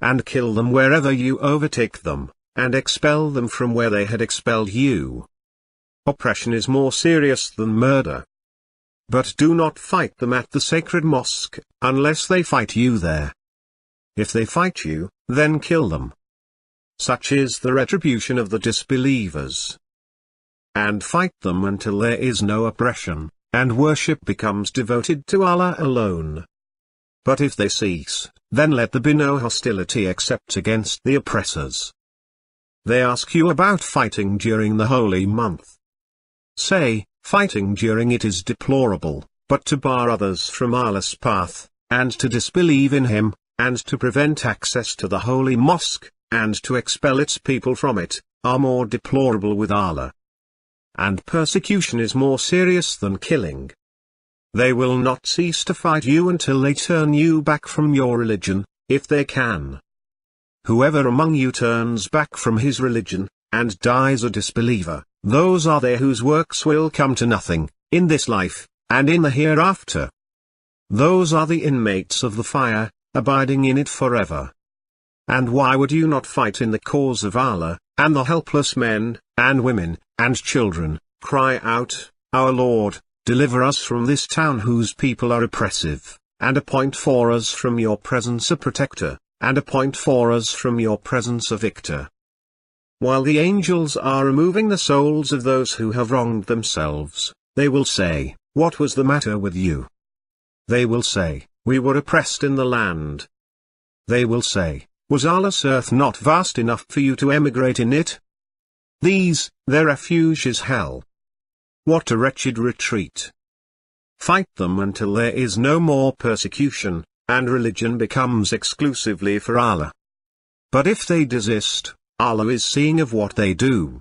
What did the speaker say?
and kill them wherever you overtake them, and expel them from where they had expelled you. Oppression is more serious than murder. But do not fight them at the sacred mosque, unless they fight you there. If they fight you, then kill them. Such is the retribution of the disbelievers. And fight them until there is no oppression, and worship becomes devoted to Allah alone. But if they cease, then let there be no hostility except against the oppressors. They ask you about fighting during the holy month. Say, fighting during it is deplorable, but to bar others from Allah's path, and to disbelieve in Him, and to prevent access to the holy mosque, and to expel its people from it, are more deplorable with Allah. And persecution is more serious than killing. They will not cease to fight you until they turn you back from your religion, if they can. Whoever among you turns back from his religion, and dies a disbeliever, those are they whose works will come to nothing, in this life, and in the hereafter. Those are the inmates of the fire, abiding in it forever. And why would you not fight in the cause of Allah, and the helpless men, and women, and children, cry out, Our Lord, deliver us from this town whose people are oppressive, and appoint for us from your presence a protector, and appoint for us from your presence a victor. While the angels are removing the souls of those who have wronged themselves, they will say, What was the matter with you? They will say, We were oppressed in the land. They will say, Was Allah's earth not vast enough for you to emigrate in it? Their refuge is hell. What a wretched retreat! Fight them until there is no more persecution, and religion becomes exclusively for Allah. But if they desist, Allah is seeing of what they do.